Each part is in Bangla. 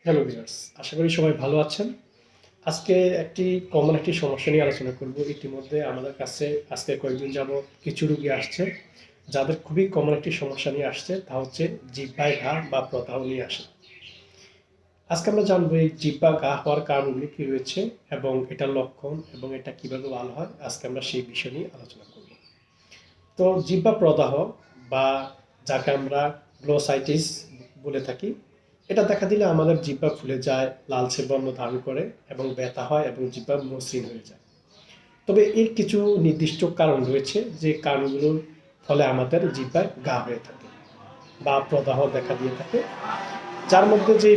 হ্যালো ভিউয়ার্স, আশা করি সবাই ভালো আছেন। আজকে কমন একটি সমস্যা নিয়ে আলোচনা করব। ইতিমধ্যে আমাদের কাছে আজকে কয়েকদিন যাবৎ কিছু রোগী আসছে যাদের খুবই কমন একটি সমস্যা নিয়ে আসছে, তা হচ্ছে জিহ্বায় ঘা বা প্রদাহ নিয়ে আসে। আজকে আমরা জানবো এই জিহ্বা ঘা হওয়ার কারণগুলি কি রয়েছে এবং এটার লক্ষণ এবং এটা কিভাবে ভালো হয়। আজকে আমরা সেই বিষয় নিয়ে আলোচনা করব। তো জিহ্বা প্রদাহ বা যাকে আমরা গ্লোসাইটিস বলে থাকি, এটা দেখা দিলে আমাদের জিহ্বা ফুলে যায়, লালচে বর্ণ ধারণ করে এবং ব্যথা হয় এবং জিহ্বা মসৃণ হয়ে যায়। তবে এর কিছু নির্দিষ্ট কারণ রয়েছে, যে কারণগুলোর ফলে আমাদের জিহ্বায় ঘা হয়ে থাকে বা প্রদাহ দেখা দিয়ে থাকে। যার মধ্যে যে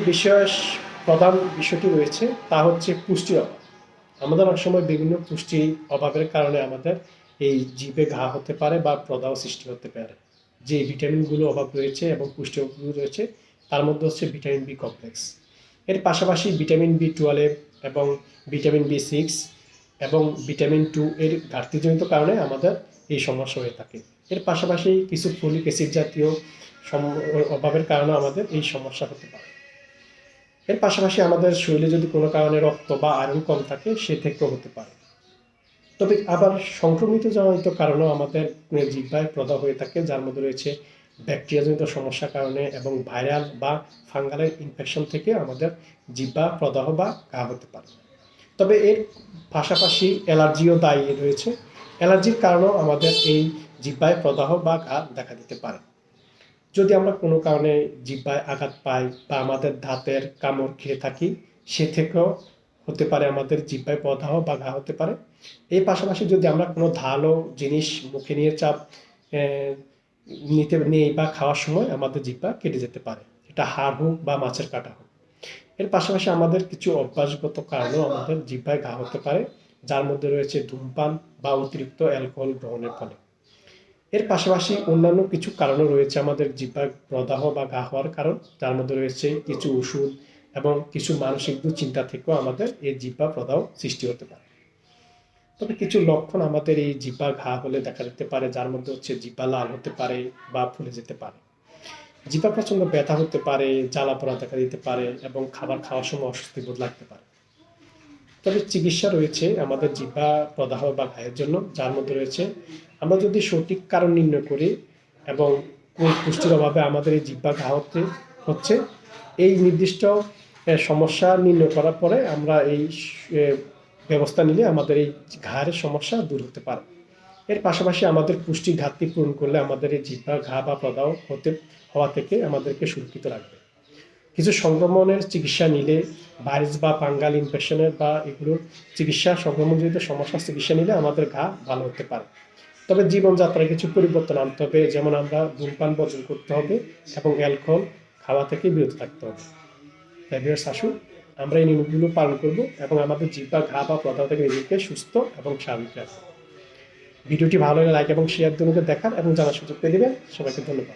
প্রধান বিষয়টি রয়েছে তা হচ্ছে পুষ্টির অভাব। আমাদের অনেক সময় বিভিন্ন পুষ্টি অভাবের কারণে আমাদের এই জিভে ঘা হতে পারে বা প্রদাহ সৃষ্টি হতে পারে। যে ভিটামিনগুলো অভাব রয়েছে এবং পুষ্টি অভাবগুলো রয়েছে, তার মধ্যে হচ্ছে ভিটামিন বি কমপ্লেক্স। এর পাশাপাশি ভিটামিন বি 12 এবং ভিটামিন বি 6 এবং ভিটামিন 2 এর ঘাটতিজনিত কারণে আমাদের এই সমস্যা হয়ে থাকে। এর পাশাপাশি কিছু ফলিক অ্যাসিড জাতীয় অভাবের কারণে আমাদের এই সমস্যা হতে পারে। এর পাশাপাশি আমাদের শরীরে যদি কোনো কারণে রক্ত বা আয়রন কম থাকে, সে থেকেও হতে পারে। তবে আবার সংক্রমিত জনিত কারণেও আমাদের জিহ্বায় প্রদাহ হয়ে থাকে, যার মধ্যে রয়েছে ব্যাকটেরিয়াজনিত সমস্যার কারণে এবং ভাইরাল বা ফাঙ্গালের ইনফেকশন থেকে আমাদের জিহ্বা প্রদাহ বা ঘা হতে পারে। তবে এর পাশাপাশি অ্যালার্জিও দায়ী রয়েছে। অ্যালার্জির কারণেও আমাদের এই জিহ্বায় প্রদাহ বা ঘা দেখা দিতে পারে। যদি আমরা কোনো কারণে জিহ্বায় আঘাত পাই বা আমাদের দাঁতের কামড় খেয়ে থাকি, সে থেকেও হতে পারে আমাদের জিহ্বায় প্রদাহ বা ঘা হতে পারে। এই পাশাপাশি যদি আমরা কোনো ধারালো জিনিস মুখে নিয়ে চাপ নিয়ে বা খাওয়ার সময় আমাদের জিহ্বা কেটে যেতে পারে, এটা হাড় হোক বা মাছের কাঁটা হোক। এর পাশাপাশি আমাদের কিছু অভ্যাসগত কারণেও আমাদের জিহ্বায় ঘা হতে পারে, যার মধ্যে রয়েছে ধূমপান বা অতিরিক্ত অ্যালকোহল গ্রহণের ফলে। এর পাশাপাশি অন্যান্য কিছু কারণও রয়েছে আমাদের জিহ্বার প্রদাহ বা ঘা হওয়ার কারণ, যার মধ্যে রয়েছে কিছু ওষুধ এবং কিছু মানসিক দুশ্চিন্তা থেকেও আমাদের এই জিহ্বা প্রদাহ সৃষ্টি হতে পারে। তবে কিছু লক্ষণ আমাদের এই জিহ্বা ঘা হলে দেখা যেতে পারে, যার মধ্যে হচ্ছে জিহ্বা লাল হতে পারে বা ফুলে যেতে পারে, জিহ্বা প্রচণ্ড ব্যথা হতে পারে, জ্বালা পোড়া দেখা দিতে পারে এবং খাবার খাওয়ার সময় অস্বস্তি বোধ লাগতে পারে। তবে চিকিৎসা রয়েছে আমাদের জিহ্বা প্রদাহ বা ঘায়ের জন্য, যার মধ্যে রয়েছে আমরা যদি সঠিক কারণ নির্ণয় করি এবং কোন পুষ্টির অভাবে আমাদের এই জিহ্বা ঘা হচ্ছে, এই নির্দিষ্ট সমস্যা নির্ণয় করার পরে আমরা এই ব্যবস্থা নিলে আমাদের এই ঘায়ের সমস্যা দূর হতে পারে। এর পাশাপাশি আমাদের পুষ্টি ঘাটতি পূরণ করলে আমাদের এই জিহ্বা ঘা বা প্রদাহ হওয়া থেকে আমাদেরকে সুরক্ষিত রাখবে। কিছু সংক্রমণের চিকিৎসা নিলে, ভাইরাস বা ফাঙ্গাল ইনফেকশনের বা এগুলোর চিকিৎসা, সংক্রমণজনিত সমস্যার চিকিৎসা নিলে আমাদের ঘা ভালো হতে পারে। তবে জীবনযাত্রায় কিছু পরিবর্তন আনতে হবে, যেমন আমরা ধূমপান বর্জন করতে হবে এবং অ্যালকোহল খাওয়া থেকে বিরত থাকতে হবে। তাই ভিউয়ার্স, আসুন আমরা এই নিয়মগুলো পালন করব এবং আমাদের জিহ্বা ঘা বা প্রদাহ থেকে নিজেকে সুস্থ এবং স্বাভাবিক রাখবো। ভিডিওটি ভালো লাগলে লাইক এবং শেয়ার দিয়ে দেখার এবং জানার সুযোগ করে দেবেন। সবাইকে ধন্যবাদ।